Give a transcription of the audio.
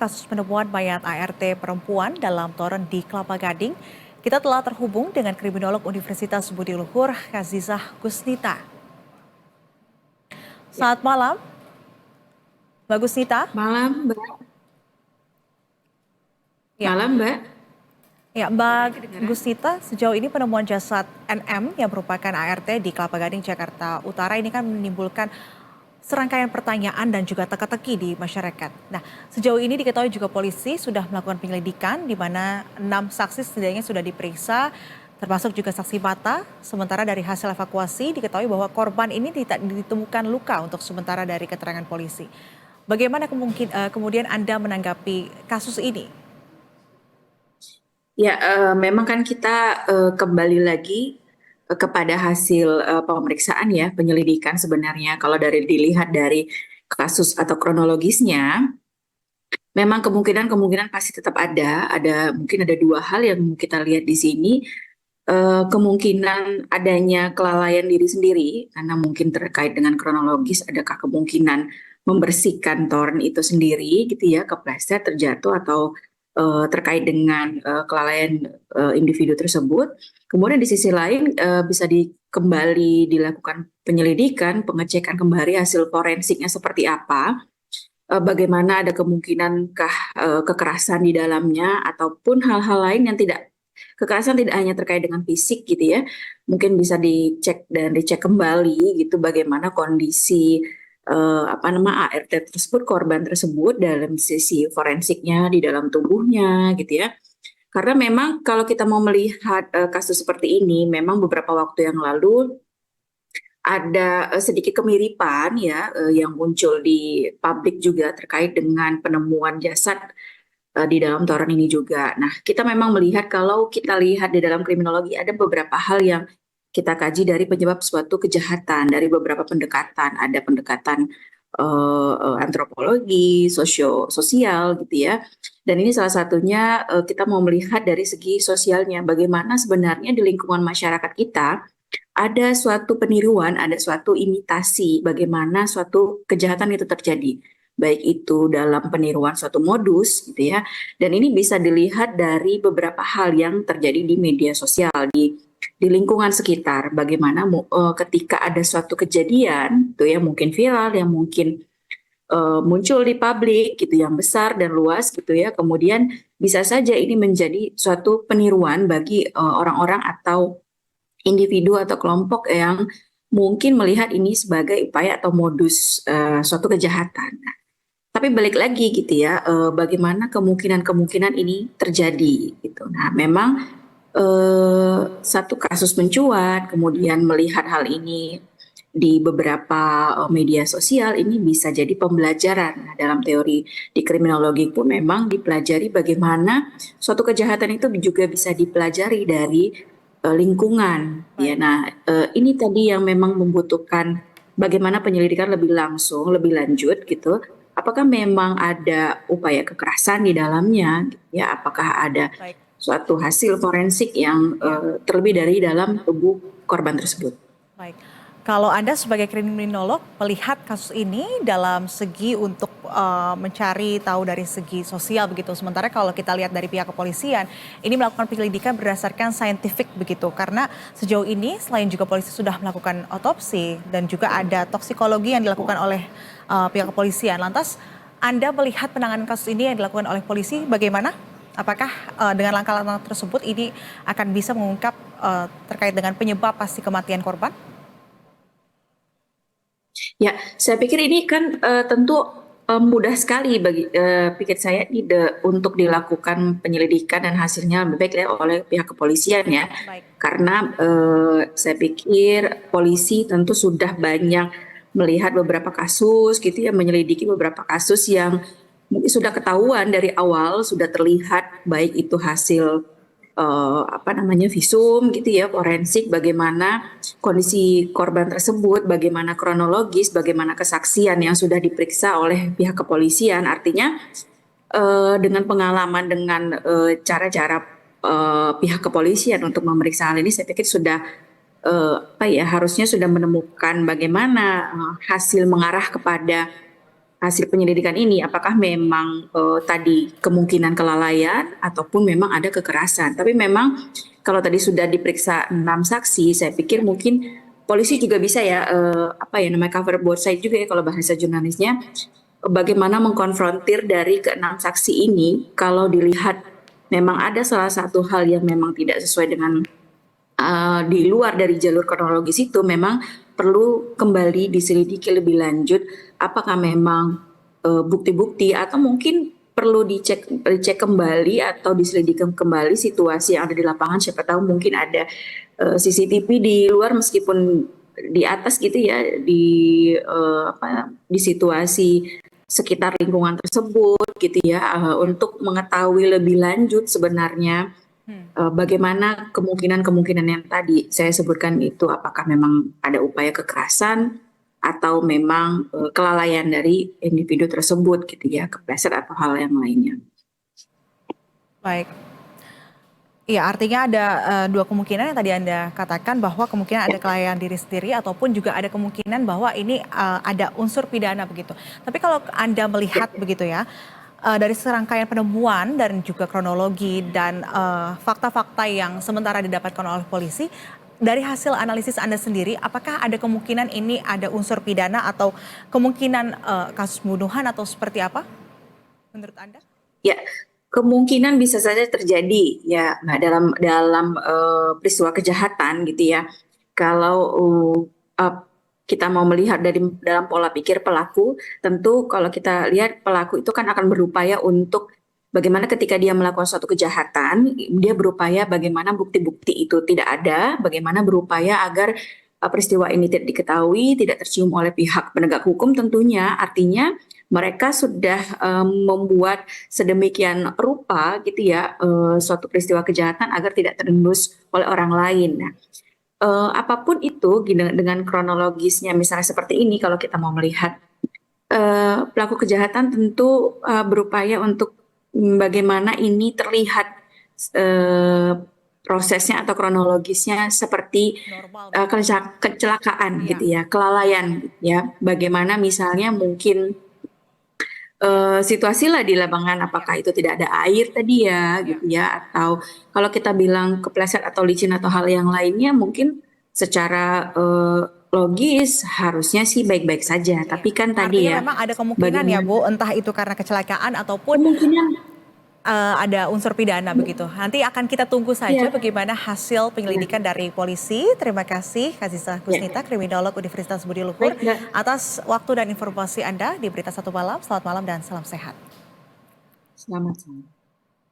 Kasus penemuan mayat ART perempuan dalam toren di Kelapa Gading, kita telah terhubung dengan kriminolog Universitas Budi Luhur, Kazizah Gusnita. Ya, Selamat malam, Mbak Gusnita. malam Mbak. Ya, Malam Mbak. ya Suara Mbak kedengaran? Gusnita, sejauh ini penemuan jasad NM yang merupakan ART di Kelapa Gading, Jakarta Utara ini kan menimbulkan serangkaian pertanyaan dan juga teka-teki di masyarakat. Nah, sejauh ini diketahui juga polisi sudah melakukan penyelidikan di mana 6 saksi setidaknya sudah diperiksa, termasuk juga saksi mata. Sementara dari hasil evakuasi diketahui bahwa korban ini tidak ditemukan luka untuk sementara dari keterangan polisi. Bagaimana kemudian Anda menanggapi kasus ini? Ya, memang kan kita kembali lagi kepada hasil pemeriksaan ya, penyelidikan sebenarnya. Kalau dari dilihat dari kasus atau kronologisnya, memang kemungkinan-kemungkinan pasti tetap ada. Mungkin ada dua hal yang kita lihat di sini. Kemungkinan adanya kelalaian diri sendiri, karena mungkin terkait dengan kronologis, adakah kemungkinan membersihkan toren itu sendiri gitu ya, kepleset, terjatuh atau terkait dengan kelalaian individu tersebut. Kemudian di sisi lain bisa kembali dilakukan penyelidikan, pengecekan kembali hasil forensiknya seperti apa, bagaimana ada kemungkinankah kekerasan di dalamnya ataupun hal-hal lain yang tidak. Kekerasan tidak hanya terkait dengan fisik gitu ya, mungkin bisa dicek dan dicek kembali gitu bagaimana kondisi ART tersebut, korban tersebut dalam sisi forensiknya di dalam tubuhnya gitu ya. Karena memang kalau kita mau melihat kasus seperti ini, memang beberapa waktu yang lalu ada sedikit kemiripan ya yang muncul di publik juga terkait dengan penemuan jasad di dalam toren ini juga. Nah, kita memang melihat kalau kita lihat di dalam kriminologi ada beberapa hal yang kita kaji dari penyebab suatu kejahatan dari beberapa pendekatan. Ada pendekatan antropologi, sosial gitu ya. Dan ini salah satunya kita mau melihat dari segi sosialnya, bagaimana sebenarnya di lingkungan masyarakat kita ada suatu peniruan, ada suatu imitasi bagaimana suatu kejahatan itu terjadi. Baik itu dalam peniruan suatu modus gitu ya. Dan ini bisa dilihat dari beberapa hal yang terjadi di media sosial, di lingkungan sekitar. Bagaimana ketika ada suatu kejadian tuh ya mungkin viral, yang mungkin muncul di publik gitu yang besar dan luas gitu ya. Kemudian bisa saja ini menjadi suatu peniruan bagi orang-orang atau individu atau kelompok yang mungkin melihat ini sebagai upaya atau modus suatu kejahatan. Nah, tapi balik lagi gitu ya, bagaimana kemungkinan-kemungkinan ini terjadi gitu. Nah, memang satu kasus mencuat, kemudian melihat hal ini di beberapa media sosial ini bisa jadi pembelajaran. Nah, dalam teori di kriminologi pun memang dipelajari bagaimana suatu kejahatan itu juga bisa dipelajari dari lingkungan. Ya, Baik. nah ini tadi yang memang membutuhkan bagaimana penyelidikan lebih langsung, lebih lanjut gitu. Apakah memang ada upaya kekerasan di dalamnya? Ya, apakah ada Baik, suatu hasil forensik yang ya. terlebih dari dalam tubuh korban tersebut? Baik. Kalau Anda sebagai kriminolog melihat kasus ini dalam segi untuk mencari tahu dari segi sosial begitu. Sementara kalau kita lihat dari pihak kepolisian, ini melakukan penyelidikan berdasarkan saintifik begitu. Karena sejauh ini selain juga polisi sudah melakukan otopsi dan juga ada toksikologi yang dilakukan oleh pihak kepolisian. Lantas Anda melihat penanganan kasus ini yang dilakukan oleh polisi bagaimana? Apakah dengan langkah-langkah tersebut ini akan bisa mengungkap terkait dengan penyebab pasti kematian korban? Ya, saya pikir ini kan tentu mudah sekali bagi pikir saya untuk dilakukan penyelidikan dan hasilnya lebih baik ya oleh pihak kepolisian ya. Baik. Karena saya pikir polisi tentu sudah banyak melihat beberapa kasus gitu ya, menyelidiki beberapa kasus yang mungkin sudah ketahuan dari awal, sudah terlihat baik itu hasil visum gitu ya, forensik, bagaimana kondisi korban tersebut, bagaimana kronologis, bagaimana kesaksian yang sudah diperiksa oleh pihak kepolisian. Artinya dengan pengalaman, dengan cara-cara pihak kepolisian untuk memeriksa hal ini, saya pikir sudah harusnya sudah menemukan bagaimana hasil mengarah kepada hasil penyelidikan ini apakah memang tadi kemungkinan kelalaian ataupun memang ada kekerasan. Tapi memang kalau tadi sudah diperiksa 6 saksi, saya pikir mungkin polisi juga bisa ya apa ya namanya cover both side juga ya kalau bahasa jurnalisnya, bagaimana mengkonfrontir dari keenam saksi ini kalau dilihat memang ada salah satu hal yang memang tidak sesuai dengan di luar dari jalur kronologis itu, memang perlu kembali diselidiki lebih lanjut apakah memang bukti-bukti atau mungkin perlu dicek kembali atau diselidiki kembali situasi yang ada di lapangan. Siapa tahu mungkin ada CCTV di luar meskipun di atas gitu ya, di situasi sekitar lingkungan tersebut gitu ya, untuk mengetahui lebih lanjut sebenarnya bagaimana kemungkinan-kemungkinan yang tadi saya sebutkan itu, apakah memang ada upaya kekerasan atau memang kelalaian dari individu tersebut gitu ya, kepleset atau hal yang lainnya. Baik. Iya, artinya ada dua kemungkinan yang tadi Anda katakan, bahwa kemungkinan ada kelalaian diri sendiri ataupun juga ada kemungkinan bahwa ini ada unsur pidana begitu. Tapi kalau Anda melihat begitu ya, dari serangkaian penemuan dan juga kronologi dan fakta-fakta yang sementara didapatkan oleh polisi, dari hasil analisis Anda sendiri, apakah ada kemungkinan ini ada unsur pidana atau kemungkinan kasus pembunuhan atau seperti apa menurut Anda? Ya, kemungkinan bisa saja terjadi ya. Nah, dalam peristiwa kejahatan gitu ya. Kalau kita mau melihat dari dalam pola pikir pelaku, tentu kalau kita lihat pelaku itu kan akan berupaya untuk bagaimana ketika dia melakukan suatu kejahatan, dia berupaya bagaimana bukti-bukti itu tidak ada, bagaimana berupaya agar peristiwa ini tidak diketahui, tidak tercium oleh pihak penegak hukum tentunya. Artinya mereka sudah membuat sedemikian rupa gitu ya suatu peristiwa kejahatan agar tidak terendus oleh orang lain. Nah, apapun itu dengan kronologisnya misalnya seperti ini, kalau kita mau melihat pelaku kejahatan tentu berupaya untuk bagaimana ini terlihat prosesnya atau kronologisnya seperti Normal. kecelakaan Iya. gitu ya, kelalaian gitu ya. Bagaimana misalnya mungkin situasi lah di lapangan, apakah itu tidak ada air tadi ya gitu ya, atau kalau kita bilang kepleset atau licin atau hal yang lainnya mungkin secara logis harusnya sih baik-baik saja, Iya. tapi kan tadi Artinya ya memang ada kemungkinan ya bagaimana Bu, entah itu karena kecelakaan ataupun kemungkinan ada unsur pidana begitu. Nanti akan kita tunggu saja ya, bagaimana hasil penyelidikan ya, dari polisi. Terima kasih Kazisa ya. Gusnita, kriminolog Universitas Budi Luhur, Baik, Mbak. atas waktu dan informasi Anda di Berita Satu Malam. Selamat malam dan salam sehat. Selamat malam.